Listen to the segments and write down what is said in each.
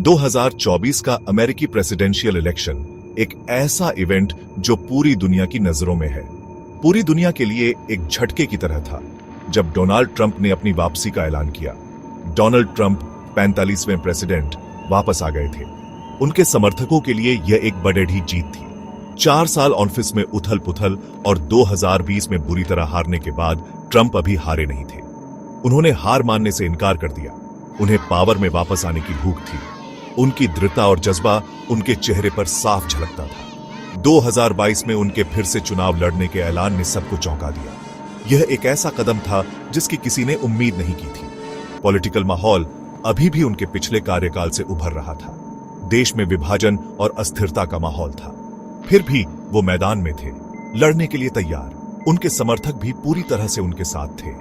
2024 का अमेरिकी presidential election एक ऐसा इवेंट जो पूरी दुनिया की नजरों में है। पूरी दुनिया के लिए एक झटके की तरह था जब डोनाल्ड ट्रंप ने अपनी वापसी का ऐलान किया। डोनाल्ड ट्रंप 45वें प्रेसिडेंट वापस आ गए थे। उनके समर्थकों के लिए यह एक बड़ी जीत थी। 4 साल ऑफिस में उथल पुथल और 2020 में बुरी तरह हारने के बाद ट्रंप अभी हारे नहीं थे। उन्होंने हार मानने से इनकार कर दिया। उन्हें पावर में वापस आने की भूख थी। उनकी दृढ़ता और जज्बा उनके चेहरे पर साफ झलकता था। 2022 में उनके फिर से चुनाव लड़ने के ऐलान ने सबको चौंका दिया। यह एक ऐसा कदम था जिसकी किसी ने उम्मीद नहीं की थी। पॉलिटिकल माहौल अभी भी उनके पिछले कार्यकाल से उभर रहा था। देश में विभाजन और अस्थिरता का माहौल था। फिर भी वो मैदान में थे, लड़ने के लिए तैयार। उनके समर्थक भी पूरी तरह से उनके साथ थे।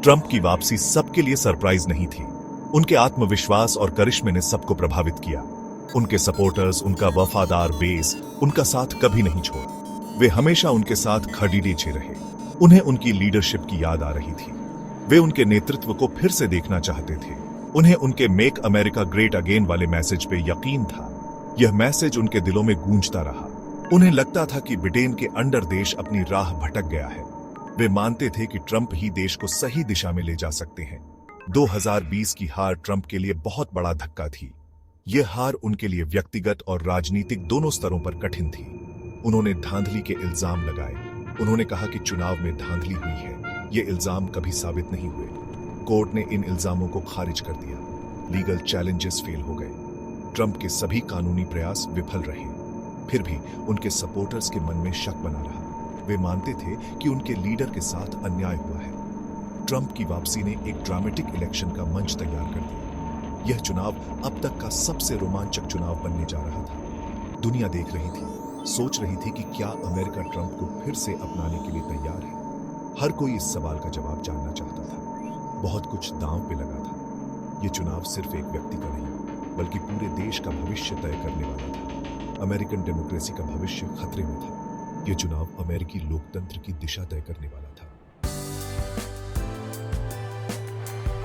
ट्रंप की वापसी सबके लिए सरप्राइज नहीं थी। उनके आत्मविश्वास और करिश्मे ने सबको प्रभावित किया। उनके सपोर्टर्स, उनका वफादार बेस उनका साथ कभी नहीं छोड़ा। वे हमेशा उनके साथ खड़ीडीचे रहे। उन्हें उनकी लीडरशिप की याद आ रही थी। वे उनके नेतृत्व को फिर से देखना चाहते थे। उन्हें उनके मेक अमेरिका ग्रेट अगेन वाले मैसेज पे यकीन था। यह मैसेज उनके दिलों में गूंजता रहा। उन्हें लगता था कि ब्रिटेन के अंडर देश अपनी राह भटक गया है। वे मानते थे कि ट्रंप ही देश को सही दिशा में ले जा सकते हैं। 2020 की हार ट्रंप के लिए बहुत बड़ा धक्का थी। यह हार उनके लिए व्यक्तिगत और राजनीतिक दोनों स्तरों पर कठिन थी। उन्होंने धांधली के इल्जाम लगाए। उन्होंने कहा कि चुनाव में धांधली हुई है। ये इल्जाम कभी साबित नहीं हुए। कोर्ट ने इन इल्जामों को खारिज कर दिया। लीगल चैलेंजेस फेल हो गए। ट्रंप के सभी कानूनी प्रयास विफल रहे। फिर भी उनके सपोर्टर्स के मन में शक बना रहा। वे मानते थे कि उनके लीडर के साथ अन्याय हुआ है। ट्रंप की वापसी ने एक ड्रामेटिक इलेक्शन का मंच तैयार कर दिया। यह चुनाव अब तक का सबसे रोमांचक चुनाव बनने जा रहा था। दुनिया देख रही थी, सोच रही थी कि क्या अमेरिका ट्रंप को फिर से अपनाने के लिए तैयार है। हर कोई इस सवाल का जवाब जानना चाहता था। बहुत कुछ दांव पे लगा था। यह चुनाव सिर्फ एक व्यक्ति का नहीं, बल्कि पूरे देश का भविष्य तय करने वाला था। अमेरिकन डेमोक्रेसी का भविष्य खतरे में था। यह चुनाव अमेरिकी लोकतंत्र की दिशा तय करने वाला था।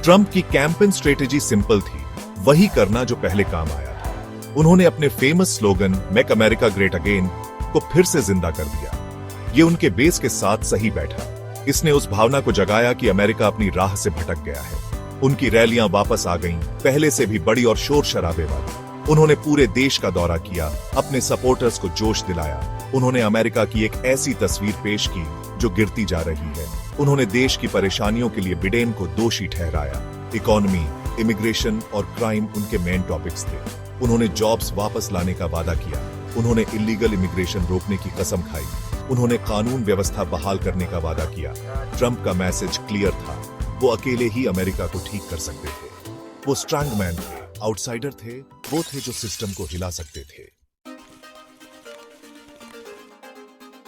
ट्रंप की कैंपेन स्ट्रेटेजी सिंपल थी, वही करना जो पहले काम आया था। उन्होंने अपने famous slogan make America great again को फिर से जिंदा कर दिया। ये उनके बेस के साथ सही बैठा। इसने उस भावना को जगाया कि अमेरिका अपनी राह से भटक गया है। उनकी रैलियां वापस आ गईं, पहले से भी बड़ी और शोर शराबे वाली। उन्होंने पूरे देश का दौरा किया, अपने सपोर्टर्स को जोश दिलाया। उन्होंने अमेरिका की एक ऐसी तस्वीर पेश की जो गिरती जा रही है। उन्होंने देश की परेशानियों के लिए ब्रिटेन को दोषी ठहराया। इकोनॉमी, इमिग्रेशन और क्राइम उनके मेन टॉपिक्स थे। उन्होंने जॉब्स वापस लाने का वादा किया। उन्होंने इलीगल इमिग्रेशन रोकने की कसम खाई। उन्होंने कानून व्यवस्था बहाल करने का वादा किया। ट्रंप का मैसेज क्लियर था। वो अकेले ही अमेरिका को ठीक कर सकते थे। वो स्ट्रांगमैन थे, आउटसाइडर थे। वो थे जो सिस्टम को हिला सकते थे।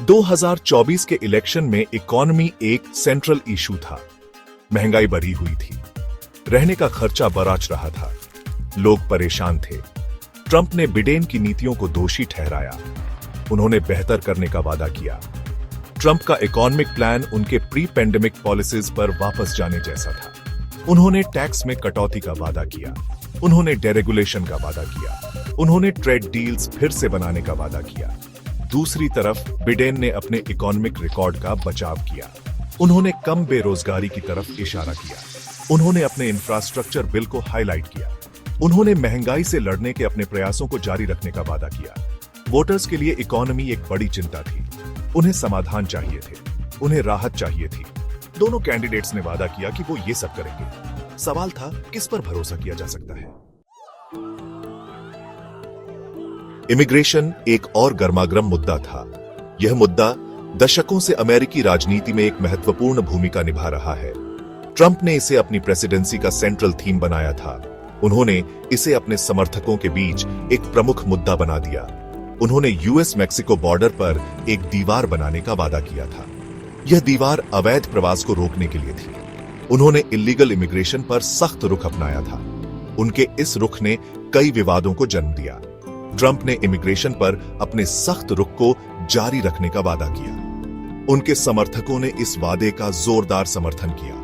2024 के इलेक्शन में इकोनॉमी एक सेंट्रल इशू था। महंगाई बढ़ी हुई थी। रहने का खर्चा बराच रहा था। लोग परेशान थे। ट्रंप ने ब्रिटेन की नीतियों को दोषी ठहराया। उन्होंने बेहतर करने का वादा किया। ट्रंप का इकोनॉमिक प्लान उनके प्री पेंडेमिक पॉलिसीज पर वापस जाने जैसा था। उन्होंने टैक्स में कटौती का वादा किया। उन्होंने डेरेगुलेशन का वादा किया। उन्होंने ट्रेड डील्स फिर से बनाने का वादा किया। दूसरी तरफ ब्रिटेन ने अपने इकोनॉमिक रिकॉर्ड का बचाव किया। उन्होंने कम बेरोजगारी की तरफ इशारा किया। उन्होंने अपने इंफ्रास्ट्रक्चर बिल को हाईलाइट किया। उन्होंने महंगाई से लड़ने के अपने प्रयासों को जारी रखने का वादा किया। वोटर्स के लिए इकोनॉमी एक बड़ी चिंता थी। उन्हें समाधान चाहिए थे। उन्हें राहत चाहिए थी। दोनों कैंडिडेट्स ने वादा किया कि वो ये सब करेंगे। सवाल था, किस पर भरोसा किया जा सकता है? इमिग्रेशन एक और गर्मागर्म मुद्दा था। यह मुद्दा दशकों से अमेरिकी राजनीति में एक महत्वपूर्ण भूमिका निभा रहा है। ट्रंप ने इसे अपनी प्रेसिडेंसी का सेंट्रल थीम बनाया था। उन्होंने इसे अपने समर्थकों के बीच एक प्रमुख मुद्दा बना दिया। उन्होंने यूएस मैक्सिको बॉर्डर पर एक दीवार बनाने का वादा किया था। यह दीवार अवैध प्रवास को रोकने के लिए थी। उन्होंने इलीगल इमिग्रेशन पर सख्त रुख अपनाया था। उनके इस रुख ने कई विवादों को जन्म दिया। ट्रंप ने इमिग्रेशन पर अपने सख्त रुख को जारी रखने का वादा किया। उनके समर्थकों ने इस वादे का जोरदार समर्थन किया।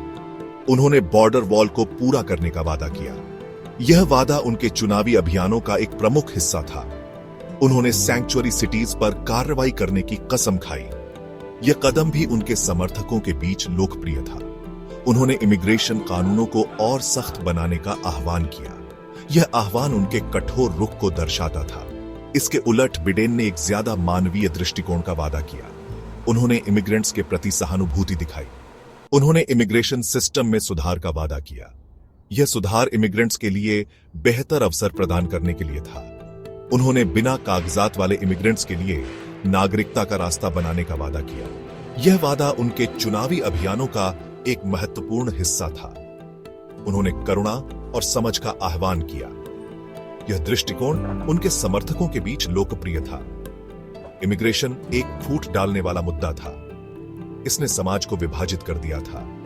उन्होंने बॉर्डर वॉल को पूरा करने का वादा किया। यह वादा उनके चुनावी अभियानों का एक प्रमुख हिस्सा था। उन्होंने सैंक्चुअरी सिटीज पर कार्रवाई करने की कसम खाई। यह कदम भी उनके समर्थकों के बीच लोकप्रिय था। उन्होंने इमिग्रेशन कानूनों को और सख्त बनाने का आह्वान किया। यह आह्वान उनके कठोर रुख को दर्शाता था। इसके उलट बिडेन ने एक ज्यादा मानवीय दृष्टिकोण का वादा किया। उन्होंने इमिग्रेंट्स के प्रति सहानुभूति दिखाई। उन्होंने इमिग्रेशन सिस्टम में सुधार का वादा किया। यह सुधार इमिग्रेंट्स के लिए बेहतर अवसर प्रदान करने के लिए था। उन्होंने बिना कागजात वाले इमिग्रेंट्स के लिए नागरिकता का रास्ता बनाने का वादा किया। यह वादा उनके चुनावी अभियानों का एक महत्वपूर्ण हिस्सा था। उन्होंने करुणा और समझ का आह्वान किया। यह दृष्टिकोण उनके समर्थकों के बीच लोकप्रिय था। इमिग्रेशन एक फूट डालने वाला मुद्दा था। इसने समाज को विभाजित कर दिया था।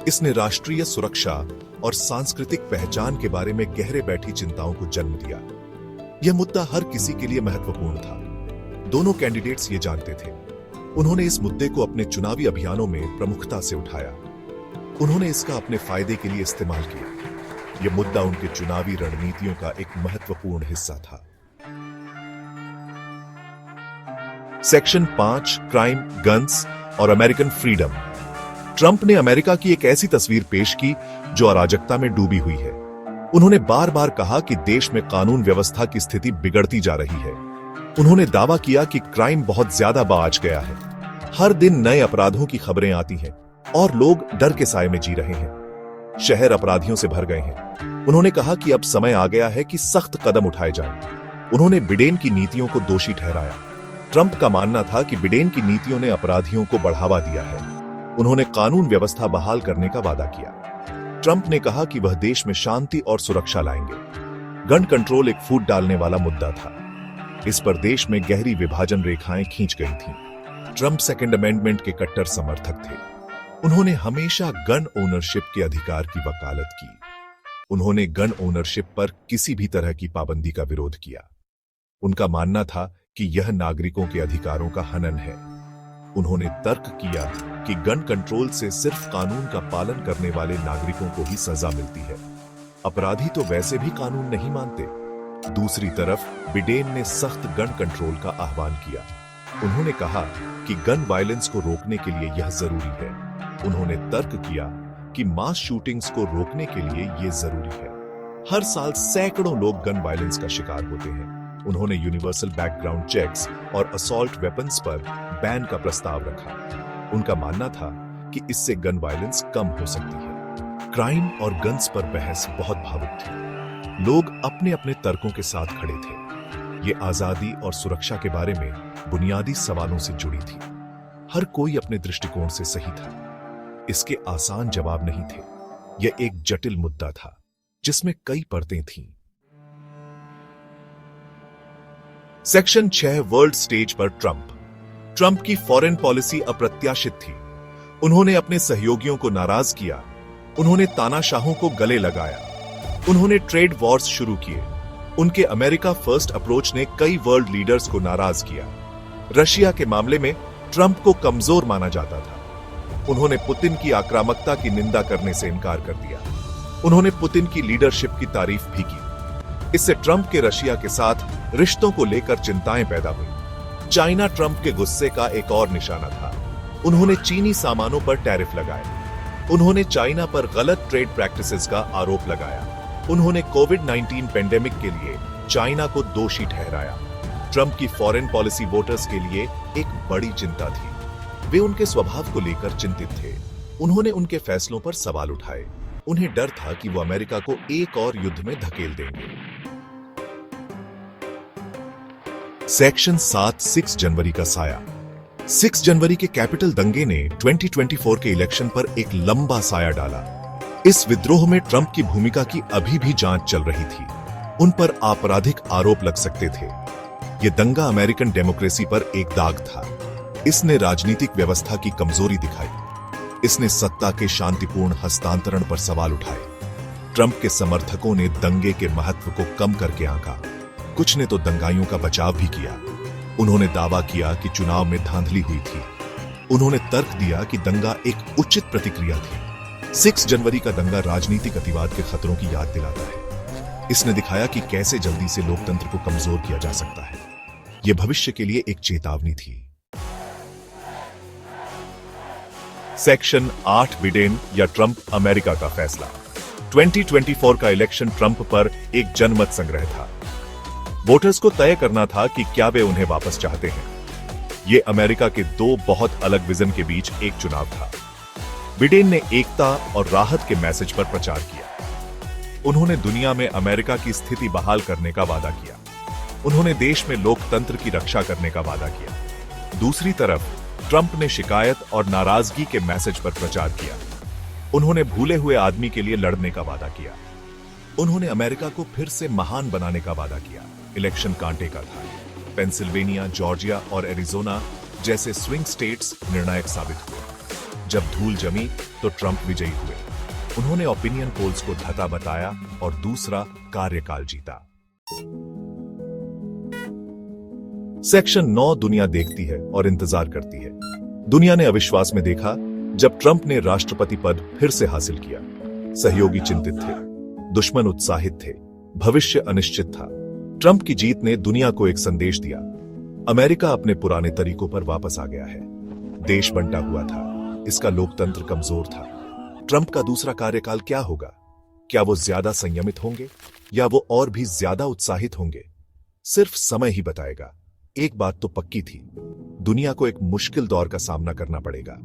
इसने राष्ट्रीय सुरक्षा और सांस्कृतिक पहचान के बारे में गहरे बैठी चिंताओं को जन्म दिया। यह मुद्दा हर किसी के लिए महत्वपूर्ण था। दोनों कैंडिडेट्स ये जानते थे। उन्होंने इस मुद्दे को अपने चुनावी अभियानों में प्रमुखता से उठाया। उन्होंने इसका अपने फायदे के लिए इस्तेमाल किया। यह मुद्दा उनके चुनावी रणनीतियों का एक महत्वपूर्ण हिस्सा था। सेक्शन 5 क्राइम, गन्स और अमेरिकन फ्रीडम। ट्रंप ने अमेरिका की एक ऐसी तस्वीर पेश की जो अराजकता में डूबी हुई है। उन्होंने बार बार कहा कि देश में कानून व्यवस्था की स्थिति बिगड़ती जा रही है। उन्होंने दावा किया कि क्राइम बहुत ज्यादा बढ़ गया है। हर दिन नए अपराधों की खबरें आती हैं और लोग डर के साए में जी रहे हैं। शहर अपराधियों से भर गए हैं। उन्होंने कहा कि अब समय आ गया है कि सख्त कदम उठाए जाएं। उन्होंने बिडेन की नीतियों को दोषी ठहराया। ट्रंप का मानना था कि बिडेन की नीतियों ने अपराधियों को बढ़ावा दिया है। उन्होंने कानून व्यवस्था बहाल करने का वादा किया। ट्रंप ने कहा कि वह देश में शांति और सुरक्षा लाएंगे। गन कंट्रोल एक फूट डालने वाला मुद्दा था। इस पर देश में गहरी विभाजन रेखाएं खींच गई थीं। ट्रंप सेकेंड अमेंडमेंट के कट्टर समर्थक थे। उन्होंने हमेशा गन ओनरशिप के अधिकार की वकालत की। उन्होंने गन ओनरशिप पर किसी भी तरह की पाबंदी का विरोध किया। उनका मानना था कि यह नागरिकों के अधिकारों का हनन है। उन्होंने तर्क किया कि गन कंट्रोल से सिर्फ कानून का पालन करने वाले नागरिकों को ही सजा मिलती है। अपराधी तो वैसे भी कानून नहीं मानते। दूसरी तरफ बिडेन ने सख्त गन कंट्रोल का आह्वान किया। उन्होंने कहा कि गन वायलेंस को रोकने के लिए यह जरूरी है। उन्होंने तर्क किया कि मास शूटिंग्स को रोकने के लिए यह जरूरी है। हर साल सैकड़ों लोग गन वायलेंस का शिकार होते हैं। उन्होंने यूनिवर्सल बैकग्राउंड चेक्स और असॉल्ट वेपन्स पर बैन का प्रस्ताव रखा। उनका मानना था कि इससे गन वायलेंस कम हो सकती है। क्राइम और गन्स पर बहस बहुत भावुक थी। लोग अपने अपने तर्कों के साथ खड़े थे। ये आजादी और सुरक्षा के बारे में बुनियादी सवालों से जुड़ी थी। हर कोई अपने दृष्टिकोण से सही था। इसके आसान जवाब नहीं थे। यह एक जटिल मुद्दा था जिसमें कई परतें थीं। सेक्शन 6 वर्ल्ड स्टेज पर ट्रंप की फॉरेन पॉलिसी अप्रत्याशित थी। उन्होंने अपने सहयोगियों को नाराज किया। उन्होंने तानाशाहों को गले लगाया। उन्होंने ट्रेड वॉर्स शुरू किए। उनके अमेरिका फर्स्ट अप्रोच ने कई वर्ल्ड लीडर्स को नाराज किया। रशिया के मामले में ट्रंप को कमजोर माना जाता था। उन्होंने पुतिन की आक्रामकता की निंदा करने से इनकार कर दिया। उन्होंने पुतिन की लीडरशिप की तारीफ भी की। इससे ट्रंप के रशिया के साथ रिश्तों को लेकर चिंताएं पैदा हुई। चाइना ट्रंप के गुस्से का एक और निशाना था। उन्होंने चीनी सामानों पर टैरिफ लगाए। उन्होंने चाइना पर गलत ट्रेड प्रैक्टिसेस का आरोप लगाया। उन्होंने कोविड-19 पेंडेमिक के लिए चाइना को दोषी ठहराया। ट्रंप की फॉरेन पॉलिसी वोटर्स के लिए एक बड़ी चिंता थी। वे उनके स्वभाव को लेकर चिंतित थे। उन्होंने उनके फैसलों पर सवाल उठाए। उन्हें डर था कि वो अमेरिका को एक और युद्ध में धकेल देंगे। सेक्शन 7 6 जनवरी का साया। 6 जनवरी के कैपिटल दंगे ने 2024 के इलेक्शन पर एक लंबा साया डाला। इस विद्रोह में ट्रंप की भूमिका की अभी भी जांच चल रही थी। उन पर आपराधिक आरोप लग सकते थे। यह दंगा अमेरिकन डेमोक्रेसी पर एक दाग था। इसने राजनीतिक व्यवस्था की कमजोरी दिखाई। इसने सत्ता के शांतिपूर्ण हस्तांतरण पर सवाल उठाए। ट्रंप के समर्थकों ने दंगे के महत्व को कम करके आंका। कुछ ने तो दंगाइयों का बचाव भी किया। उन्होंने दावा किया कि चुनाव में धांधली हुई थी। उन्होंने तर्क दिया कि दंगा एक उचित प्रतिक्रिया थी। 6 जनवरी का दंगा राजनीतिक अतिवाद के खतरों की याद दिलाता है। इसने दिखाया कि कैसे जल्दी से लोकतंत्र को कमजोर किया जा सकता है। यह भविष्य के लिए एक चेतावनी थी। सेक्शन 8 बिडेन या ट्रंप अमेरिका का फैसला। 2024 का इलेक्शन ट्रंप पर एक जनमत संग्रह था। वोटर्स को तय करना था कि क्या वे उन्हें वापस चाहते हैं। यह अमेरिका के दो बहुत अलग विजन के बीच एक चुनाव था। बिडेन ने एकता और राहत के मैसेज पर प्रचार किया। उन्होंने दुनिया में अमेरिका की स्थिति बहाल करने का वादा किया। उन्होंने देश में लोकतंत्र की रक्षा करने का वादा किया। दूसरी तरफ ट्रंप ने शिकायत और नाराजगी के मैसेज पर प्रचार किया। उन्होंने भूले हुए आदमी के लिए लड़ने का वादा किया। उन्होंने अमेरिका को फिर से महान बनाने का वादा किया। इलेक्शन कांटे का था। पेंसिल्वेनिया, जॉर्जिया और एरिजोना जैसे स्विंग स्टेट्स निर्णायक साबित हुए। जब धूल जमी तो ट्रंप विजयी हुए। उन्होंने ओपिनियन पोल्स को धता बताया और दूसरा कार्यकाल जीता। सेक्शन 9 दुनिया देखती है और इंतजार करती है। दुनिया ने अविश्वास में देखा जब ट्रंप ने राष्ट्रपति पद फिर से हासिल किया। सहयोगी चिंतित थे, दुश्मन उत्साहित थे, भविष्य अनिश्चित था। ट्रंप की जीत ने दुनिया को एक संदेश दिया। अमेरिका अपने पुराने तरीकों पर वापस आ गया है। देश बंटा हुआ था, इसका लोकतंत्र कमजोर था। ट्रंप का दूसरा कार्यकाल क्या होगा? क्या वो ज्यादा संयमित होंगे या वो और भी ज्यादा उत्साहित होंगे? सिर्फ समय ही बताएगा। एक बात तो पक्की थी, दुनिया को एक मुश्किल दौर का सामना करना पड़ेगा।